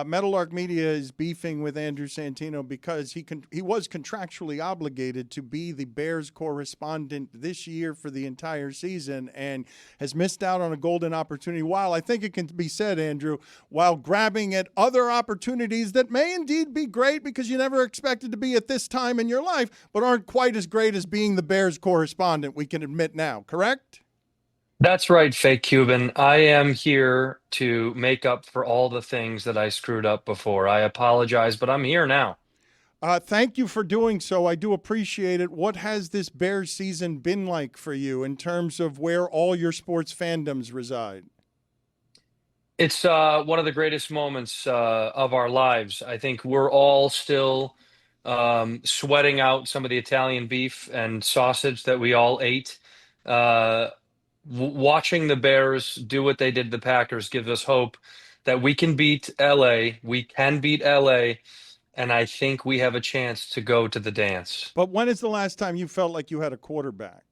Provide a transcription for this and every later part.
Meadowlark Media is beefing with Andrew Santino because he was contractually obligated to be the Bears correspondent this year for the entire season and has missed out on a golden opportunity. While I think it can be said, Andrew, while grabbing at other opportunities that may indeed be great because you never expected to be at this time in your life, but aren't quite as great as being the Bears correspondent, we can admit now, correct? That's right, fake Cuban. I am here to make up for all the things that I screwed up before. I apologize, but I'm here now. Thank you for doing so. I do appreciate it. What has this Bears season been like for you in terms of where all your sports fandoms reside? It's one of the greatest moments of our lives. I think we're all still sweating out some of the Italian beef and sausage that we all ate. Uh, Watching the Bears do what they did to the Packers gives us hope that we can beat LA. We can beat LA, and I think we have a chance to go to the dance. But when is the last time you felt like you had a quarterback?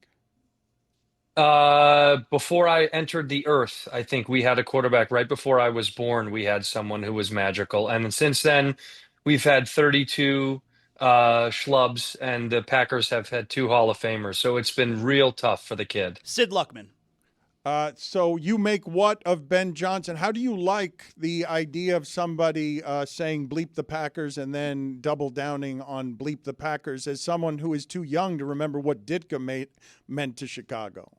Before I entered the earth, I think we had a quarterback. Right before I was born, we had someone who was magical. And since then, we've had 32 schlubs, and the Packers have had two Hall of Famers. So it's been real tough for the kid. Sid Luckman. So you make what of Ben Johnson? How do you like the idea of somebody saying bleep the Packers and then double downing on bleep the Packers as someone who is too young to remember what Ditka meant to Chicago?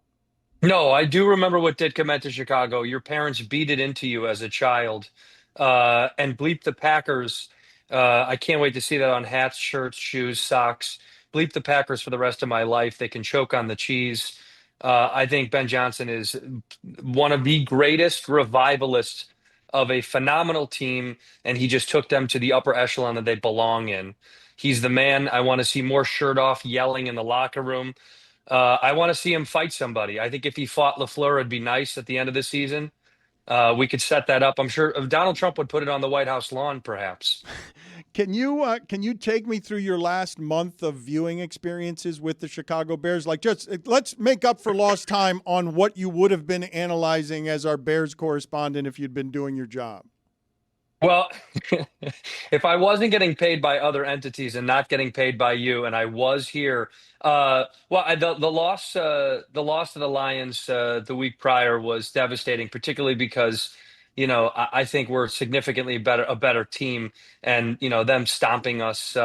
No, I do remember what Ditka meant to Chicago. Your parents beat it into you as a child. And bleep the Packers. I can't wait to see that on hats, shirts, shoes, socks. Bleep the Packers for the rest of my life. They can choke on the cheese. I think Ben Johnson is one of the greatest revivalists of a phenomenal team, and he just took them to the upper echelon that they belong in. He's the man. I want to see more shirt off yelling in the locker room. I want to see him fight somebody. I think if he fought LaFleur, it'd be nice at the end of the season. We could set that up. I'm sure Donald Trump would put it on the White House lawn, perhaps. Can you take me through your last month of viewing experiences with the Chicago Bears? Like, just let's make up for lost time on what you would have been analyzing as our Bears correspondent if you'd been doing your job. Well, if I wasn't getting paid by other entities and not getting paid by you, and I was here, the loss to the Lions the week prior was devastating, particularly because I think we're significantly a better team, and them stomping us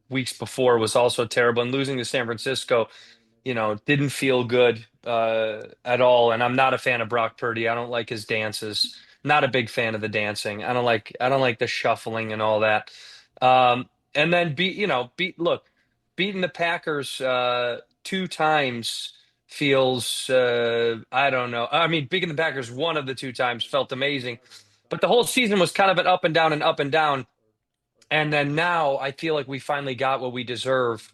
weeks before was also terrible, and losing to San Francisco, didn't feel good at all. And I'm not a fan of Brock Purdy. I don't like his dances. Not a big fan of the dancing. I don't like the shuffling and all that. And then beating the Packers two times feels I don't know. I mean, beating the Packers one of the two times felt amazing, but the whole season was kind of an up and down and up and down. And then now I feel like we finally got what we deserve,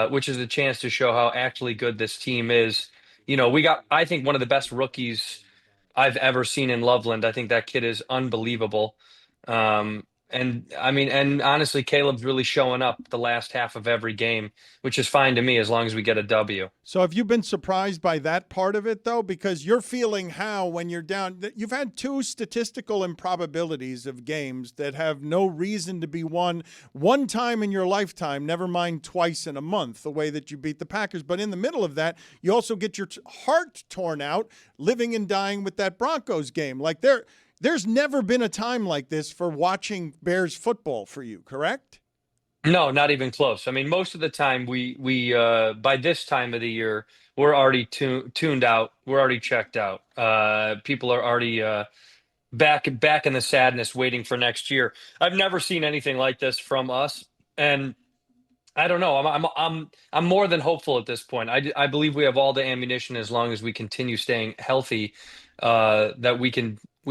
which is a chance to show how actually good this team is. We got, I think, one of the best rookies I've ever seen in Loveland. I think that kid is unbelievable. And I mean, and honestly, Caleb's really showing up the last half of every game, which is fine to me as long as we get a W. So have you been surprised by that part of it, though? Because you're feeling how when you're down, you've had two statistical improbabilities of games that have no reason to be won one time in your lifetime, never mind twice in a month, the way that you beat the Packers. But in the middle of that, you also get your heart torn out living and dying with that Broncos game. Like there's never been a time like this for watching Bears football for you, correct? No, not even close. I mean, most of the time we by this time of the year, we're already tuned out. We're already checked out. People are already back in the sadness, waiting for next year. I've never seen anything like this from us, and I don't know. I'm more than hopeful at this point. I believe we have all the ammunition as long as we continue staying healthy, that we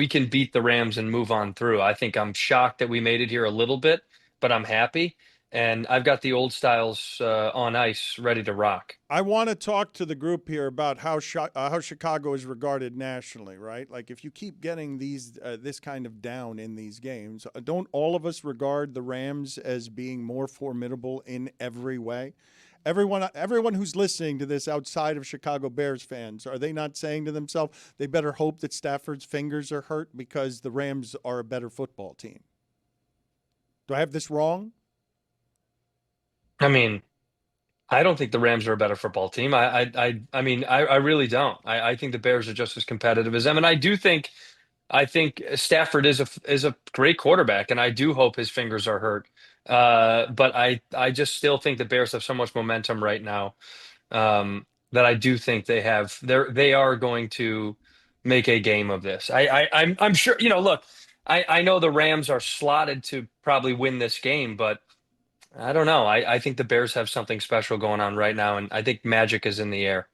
can beat the Rams and move on through. I think I'm shocked that we made it here a little bit, but I'm happy. And I've got the old styles on ice ready to rock. I want to talk to the group here about how Chicago is regarded nationally, right? Like if you keep getting this kind of down in these games, don't all of us regard the Rams as being more formidable in every way? Everyone who's listening to this outside of Chicago Bears fans, are they not saying to themselves, they better hope that Stafford's fingers are hurt because the Rams are a better football team? Do I have this wrong? I mean, I don't think the Rams are a better football team. I mean, I really don't. I think the Bears are just as competitive as them, and I think Stafford is a great quarterback, and I do hope his fingers are hurt. But I just still think the Bears have so much momentum right now, that I do think they are going to make a game of this. I'm sure, look, I know the Rams are slotted to probably win this game, but I don't know. I think the Bears have something special going on right now, and I think magic is in the air.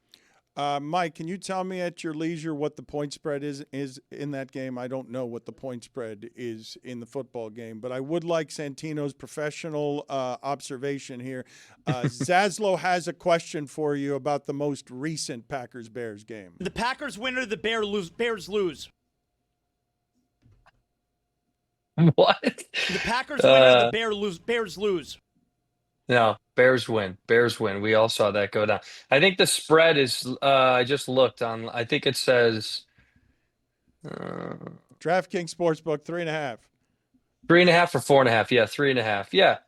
Mike, can you tell me at your leisure what the point spread is in that game? I don't know what the point spread is in the football game, but I would like Santino's professional observation here. Zaslow has a question for you about the most recent Packers-Bears game. The Packers win or the Bears lose? What? The Packers win or the Bears lose? No, Bears win. Bears win. We all saw that go down. I think the spread is, I just looked on, I think it says DraftKings Sportsbook 3.5. 3.5 or 4.5. Yeah, 3.5. Yeah.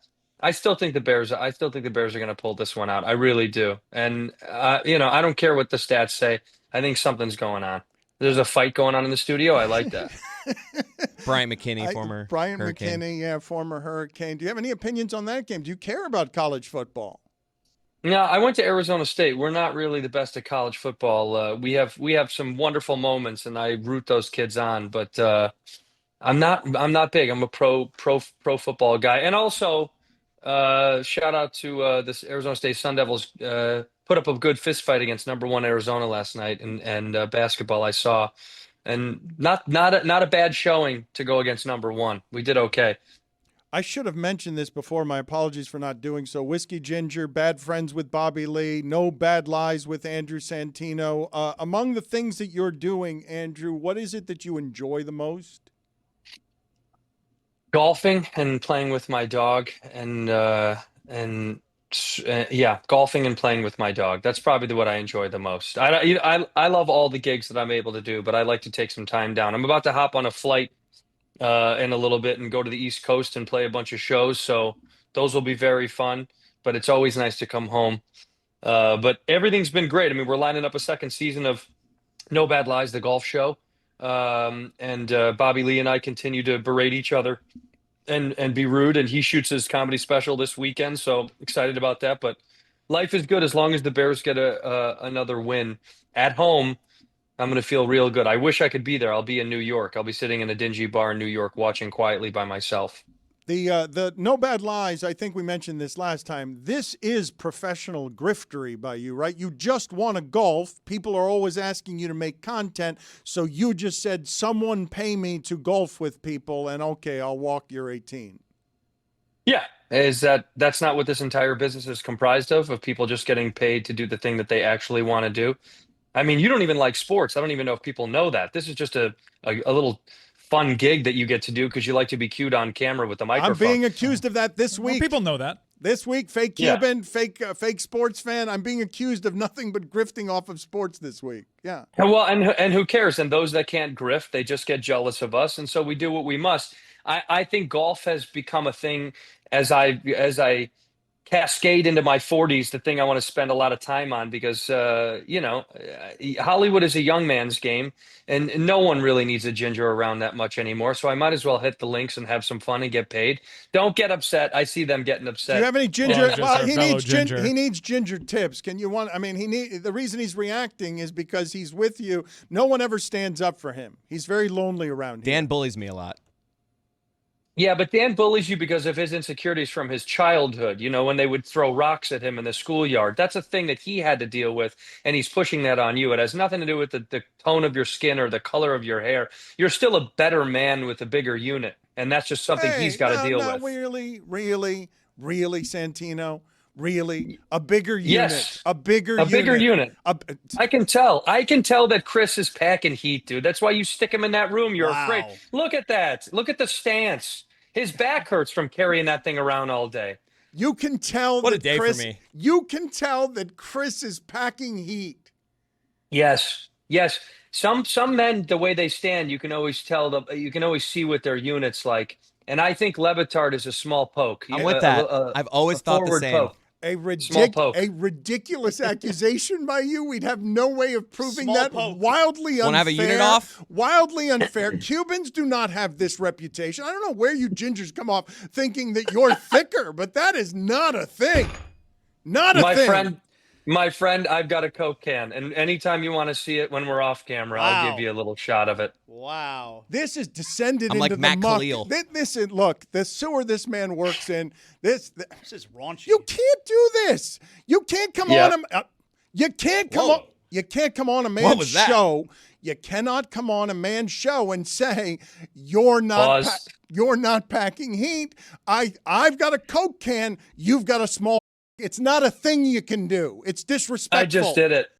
I still think the Bears are going to pull this one out. I really do. And, I don't care what the stats say. I think something's going on. There's a fight going on in the studio. I like that. Bryant McKinney, former Hurricane. McKinney, yeah, former Hurricane. Do you have any opinions on that game? Do you care about college football? No, I went to Arizona State. We're not really the best at college football. We have some wonderful moments, and I root those kids on. But I'm not big. I'm a pro football guy, and also shout out to this Arizona State Sun Devils. Put up a good fist fight against #1 Arizona last night, and basketball I saw. And not a bad showing to go against #1. We did okay. I should have mentioned this before. My apologies for not doing so. Whiskey Ginger, Bad Friends with Bobby Lee, No Bad Lies with Andrew Santino. Among the things that you're doing, Andrew, what is it that you enjoy the most? Golfing and playing with my dog, and yeah, golfing and playing with my dog. That's probably what I enjoy the most. I love all the gigs that I'm able to do, but I like to take some time down. I'm about to hop on a flight in a little bit and go to the East Coast and play a bunch of shows. So those will be very fun, but it's always nice to come home. But everything's been great. I mean, we're lining up a second season of No Bad Lies, the golf show. And Bobby Lee and I continue to berate each other and be rude, and he shoots his comedy special this weekend, so excited about that. But life is good as long as the Bears get another win at home. I'm going to feel real good. I wish I could be there. I'll be in New York. I'll be sitting in a dingy bar in New York watching quietly by myself. The No Bad Lies, I think we mentioned this last time. This is professional griftery by you, right? You just want to golf. People are always asking you to make content. So you just said, someone pay me to golf with people, and okay, I'll walk your 18. Yeah. That's not what this entire business is comprised of people just getting paid to do the thing that they actually want to do. I mean, you don't even like sports. I don't even know if people know that. This is just a little fun gig that you get to do because you like to be cued on camera with the microphone. I'm being accused of that this week. Well, people know that. This week, fake Cuban, fake sports fan. I'm being accused of nothing but grifting off of sports this week. Yeah. Well, and who cares? And those that can't grift, they just get jealous of us, and so we do what we must. I think golf has become a thing as I cascade into my 40s, the thing I want to spend a lot of time on because, Hollywood is a young man's game and no one really needs a ginger around that much anymore. So I might as well hit the links and have some fun and get paid. Don't get upset. I see them getting upset. Do you have any ginger? Well, he ginger. needs ginger tips. Can you want, I mean, the reason he's reacting is because he's with you. No one ever stands up for him. He's very lonely around here. Dan bullies me a lot. Yeah, but Dan bullies you because of his insecurities from his childhood. You know, when they would throw rocks at him in the schoolyard. That's a thing that he had to deal with, and he's pushing that on you. It has nothing to do with the tone of your skin or the color of your hair. You're still a better man with a bigger unit, and that's just something he's got to deal with. Really, Santino? Really? A bigger unit? Yes. A bigger unit. I can tell that Chris is packing heat, dude. That's why you stick him in that room. You're afraid. Look at that. Look at the stance. His back hurts from carrying that thing around all day. You can tell what that a day Chris, for me. You can tell that Chris is packing heat. Yes. Some men, the way they stand, you can always tell them. You can always see what their unit's like. And I think Le Batard is a small poke. I'm with that. I've always thought the forward same. poke. A poke. ridiculous accusation by you. We'd have no way of proving Small that. poke. Wildly unfair. Wanna have a unit off? Wildly unfair. Cubans do not have this reputation. I don't know where you gingers come off thinking that you're thicker, but that is not a thing. Not a thing. My friend, I've got a Coke can, and anytime you want to see it when we're off camera, I'll give you a little shot of it. Wow. This is descended I'm into like the Matt muck. Khalil. This is, look, the sewer this man works in. This is raunchy. You can't do this. You can't come on him. You can't come on. You can't come on a man's show. You cannot come on a man's show and say you're not packing heat. I've got a Coke can. You've got a small. It's not a thing you can do. It's disrespectful. I just did it.